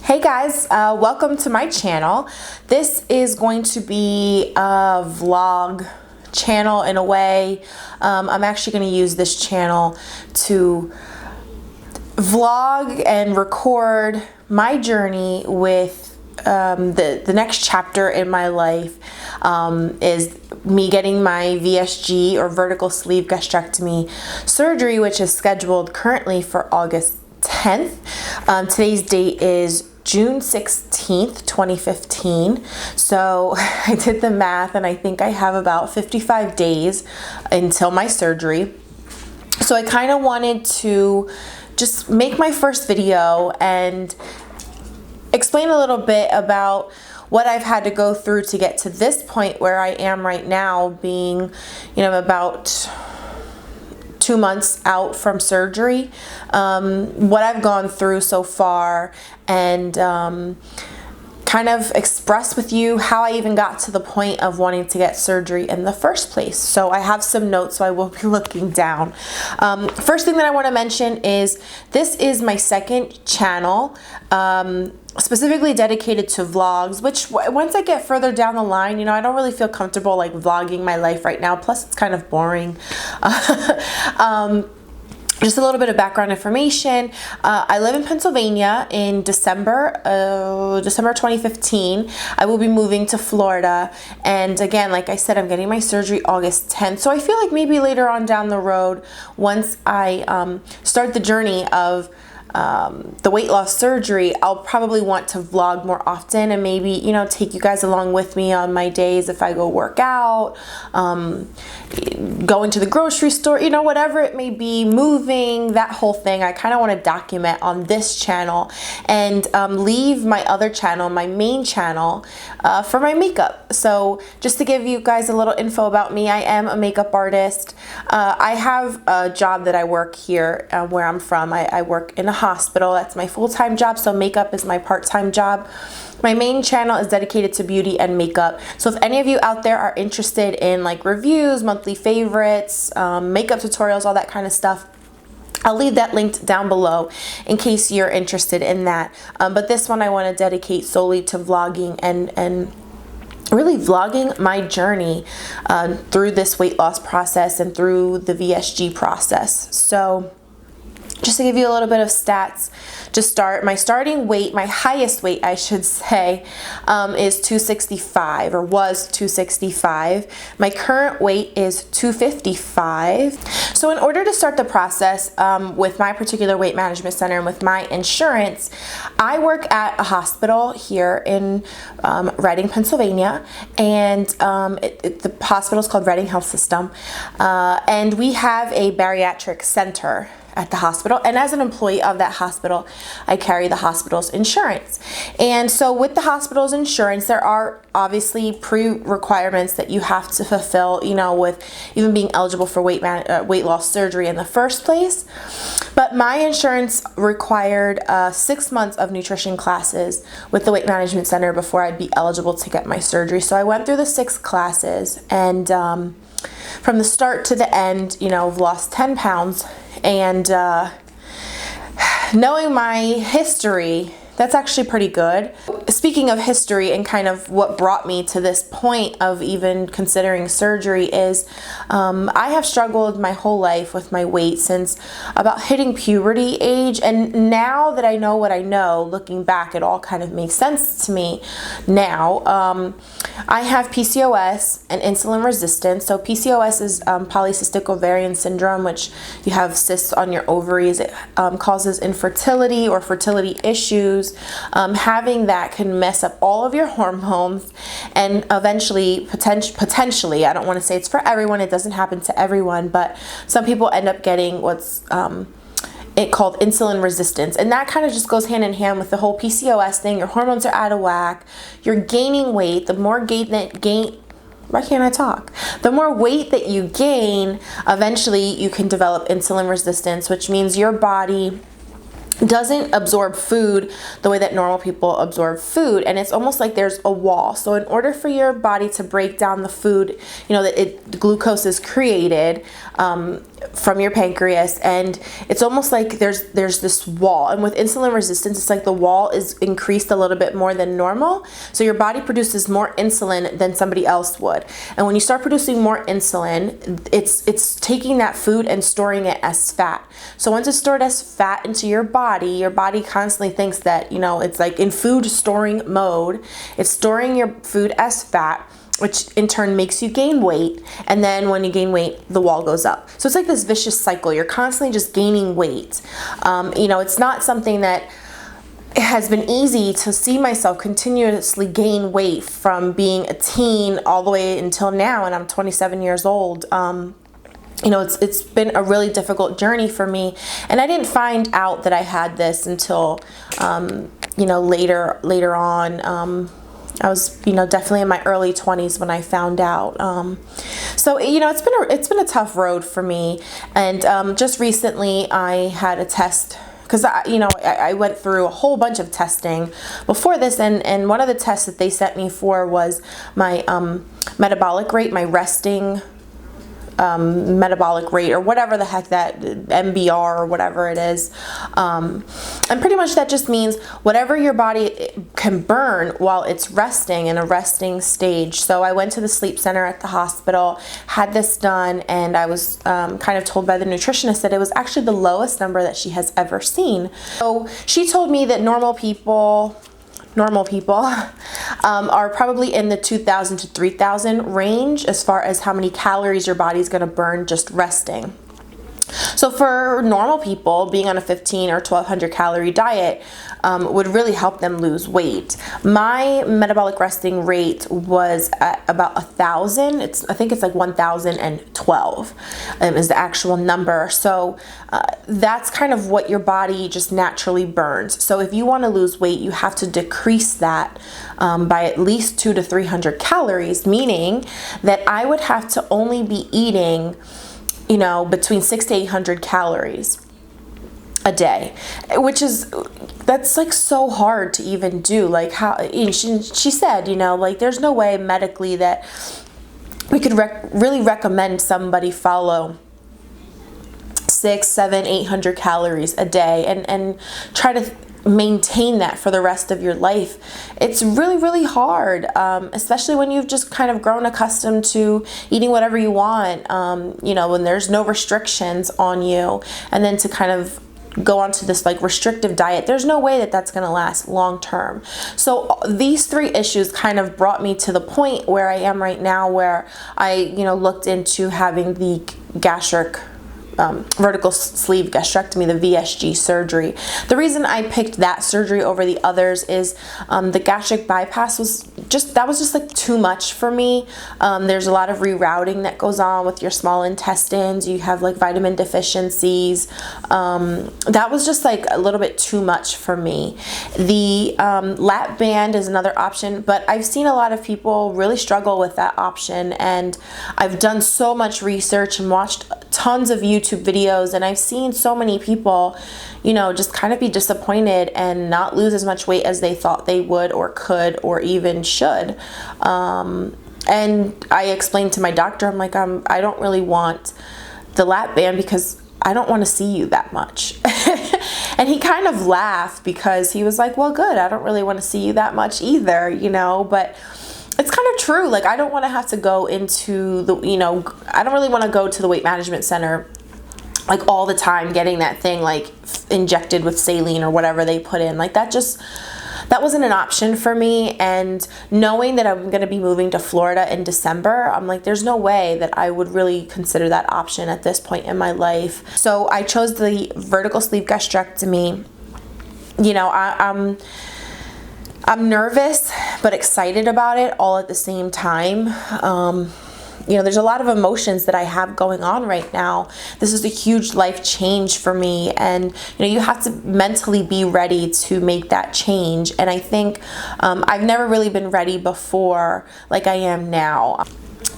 Hey guys, welcome to my channel. This is going to be a vlog channel in a way. I'm actually going to use this channel to vlog and record my journey with the next chapter in my life is me getting my VSG or vertical sleeve gastrectomy surgery, which is scheduled currently for August 10th. Today's date is June 16th, 2015. So I did the math and I think I have about 55 days until my surgery. So I kind of wanted to just make my first video and explain a little bit about what I've had to go through to get to this point where I am right now, being, about 2 months out from surgery, what I've gone through so far, and kind of express with you how I even got to the point of wanting to get surgery in the first place. So I have some notes, so I will be looking down. First thing that I want to mention is this is my second channel, specifically dedicated to vlogs, which once I get further down the line, I don't really feel comfortable like vlogging my life right now. Plus it's kind of boring. Just a little bit of background information. I live in Pennsylvania. In December 2015, I will be moving to Florida. And again, like I said, I'm getting my surgery August 10th. So I feel like maybe later on down the road, once I start the journey of the weight loss surgery, I'll probably want to vlog more often and maybe, take you guys along with me on my days if I go work out, going to the grocery store, whatever it may be, moving, that whole thing. I kind of want to document on this channel and leave my other channel, my main channel, for my makeup. So just to give you guys a little info about me, I am a makeup artist. I have a job that I work here where I'm from. I work in a hospital. That's my full-time job, so makeup is my part-time job. My main channel is dedicated to beauty and makeup. So if any of you out there are interested in like reviews, monthly favorites, makeup tutorials, all that kind of stuff, I'll leave that linked down below in case you're interested in that. But this one I want to dedicate solely to vlogging and really vlogging my journey through this weight loss process and through the VSG process. So just to give you a little bit of stats to start, my starting weight, my highest weight I should say, is 265 or was 265. My current weight is 255. So in order to start the process with my particular weight management center and with my insurance, I work at a hospital here in Reading, Pennsylvania, and the hospital is called Reading Health System, and we have a bariatric center at the hospital, and as an employee of that hospital, I carry the hospital's insurance. And so with the hospital's insurance, there are obviously pre-requirements that you have to fulfill, with even being eligible for weight loss surgery in the first place. But my insurance required 6 months of nutrition classes with the Weight Management Center before I'd be eligible to get my surgery. So I went through the 6 classes, and from the start to the end, I've lost 10 pounds. And knowing my history, that's actually pretty good. Speaking of history and kind of what brought me to this point of even considering surgery is I have struggled my whole life with my weight since about hitting puberty age. And now that I know what I know, looking back, it all kind of makes sense to me now. I have PCOS and insulin resistance. So PCOS is polycystic ovarian syndrome, which you have cysts on your ovaries. It causes infertility or fertility issues. Having that can mess up all of your hormones and eventually, potentially, I don't want to say it's for everyone, it doesn't happen to everyone, but some people end up getting what's called insulin resistance. And that kind of just goes hand in hand with the whole PCOS thing. Your hormones are out of whack. You're gaining weight. The more why can't I talk? The more weight that you gain, eventually you can develop insulin resistance, which means your body doesn't absorb food the way that normal people absorb food, and it's almost like there's a wall. So in order for your body to break down the food, you know, that glucose is created from your pancreas, and it's almost like there's this wall. And with insulin resistance, it's like the wall is increased a little bit more than normal, so your body produces more insulin than somebody else would. And when you start producing more insulin, it's taking that food and storing it as fat. So once it's stored as fat into your body constantly thinks that, you know, it's like in food storing mode. It's storing your food as fat, which in turn makes you gain weight. And then when you gain weight, the wall goes up. So it's like this vicious cycle. You're constantly just gaining weight. You know, it's not something that has been easy to see myself continuously gain weight from being a teen all the way until now, and I'm 27 years old. You know, it's been a really difficult journey for me, and I didn't find out that I had this until, you know, later on. I was, you know, definitely in my early 20s when I found out. So, you know, it's been a tough road for me, and just recently I had a test. Because, you know, I went through a whole bunch of testing before this, and one of the tests that they sent me for was my metabolic rate, my resting metabolic rate, or whatever the heck that MBR or whatever it is. And pretty much that just means whatever your body can burn while it's resting, in a resting stage. So I went to the sleep center at the hospital, had this done, and I was kind of told by the nutritionist that it was actually the lowest number that she has ever seen. So she told me that normal people are probably in the 2,000 to 3,000 range as far as how many calories your body's going to burn just resting. So for normal people, being on a 1,500 or 1,200 calorie diet would really help them lose weight. My metabolic resting rate was at about 1,000. I think it's like 1,012 is the actual number. So that's kind of what your body just naturally burns. So if you want to lose weight, you have to decrease that by at least 200 to 300 calories, meaning that I would have to only be eating, you know, between 600 to 800 calories a day, that's like so hard to even do. Like, how, she said, you know, like there's no way medically that we could really recommend somebody follow 600, 700, 800 calories a day and try to maintain that for the rest of your life. It's really, really hard, especially when you've just kind of grown accustomed to eating whatever you want, you know, when there's no restrictions on you, and then to kind of go onto this like restrictive diet. There's no way that that's going to last long term. So these three issues kind of brought me to the point where I am right now, where I, you know, looked into having the vertical sleeve gastrectomy, the VSG surgery. The reason I picked that surgery over the others is the gastric bypass was just like too much for me. There's a lot of rerouting that goes on with your small intestines. You have like vitamin deficiencies. That was just like a little bit too much for me. The lap band is another option, but I've seen a lot of people really struggle with that option, and I've done so much research and watched tons of YouTube videos, and I've seen so many people, you know, just kind of be disappointed and not lose as much weight as they thought they would or could or even should. And I explained to my doctor, I'm like, I don't really want the lap band because I don't want to see you that much. And he kind of laughed because he was like, well, good, I don't really want to see you that much either, you know, but it's kind of true. Like, I don't want to have to go into the, you know, I don't really want to go to the weight management center like all the time getting that thing like injected with saline or whatever they put in. Like, that wasn't an option for me. And knowing that I'm going to be moving to Florida in December, I'm like, there's no way that I would really consider that option at this point in my life. So I chose the vertical sleeve gastrectomy. You know, I'm nervous but excited about it all at the same time. You know, there's a lot of emotions that I have going on right now. This is a huge life change for me, and you know, you have to mentally be ready to make that change. And I think I've never really been ready before like I am now.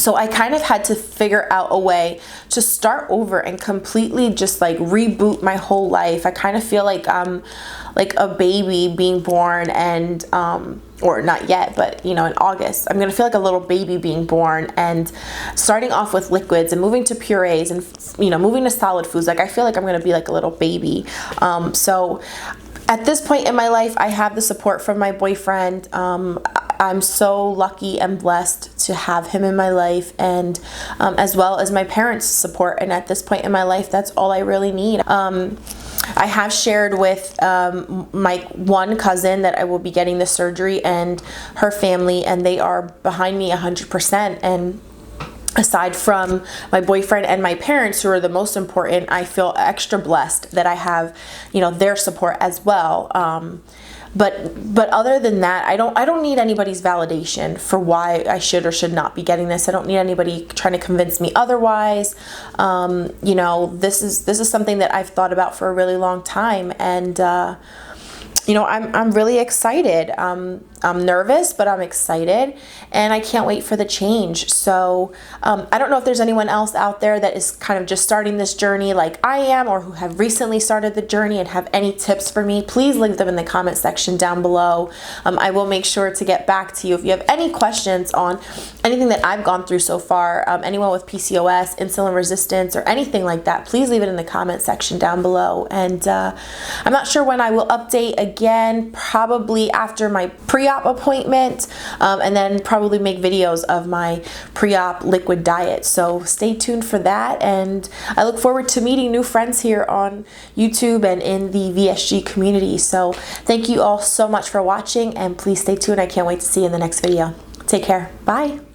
So I kind of had to figure out a way to start over and completely just like reboot my whole life. I kind of feel like I'm like a baby being born, and or not yet, but you know, in August I'm gonna feel like a little baby being born, and starting off with liquids and moving to purees and, you know, moving to solid foods. Like I feel like I'm gonna be like a little baby. So at this point in my life, I have the support from my boyfriend. I'm so lucky and blessed to have him in my life, and as well as my parents' support. And at this point in my life, that's all I really need. I have shared with my one cousin that I will be getting the surgery, and her family, and they are behind me 100%. And aside from my boyfriend and my parents, who are the most important, I feel extra blessed that I have, you know, their support as well. But other than that, I don't need anybody's validation for why I should or should not be getting this. I don't need anybody trying to convince me otherwise. You know, this is something that I've thought about for a really long time, and you know, I'm really excited. I'm nervous, but I'm excited, and I can't wait for the change. So I don't know if there's anyone else out there that is kind of just starting this journey like I am, or who have recently started the journey and have any tips for me. Please leave them in the comment section down below. I will make sure to get back to you. If you have any questions on anything that I've gone through so far, anyone with PCOS, insulin resistance, or anything like that, please leave it in the comment section down below. And I'm not sure when I will update again, probably after my pre-op appointment, and then probably make videos of my pre-op liquid diet. So stay tuned for that, and I look forward to meeting new friends here on YouTube and in the VSG community. So thank you all so much for watching, and please stay tuned. I can't wait to see you in the next video. Take care. Bye.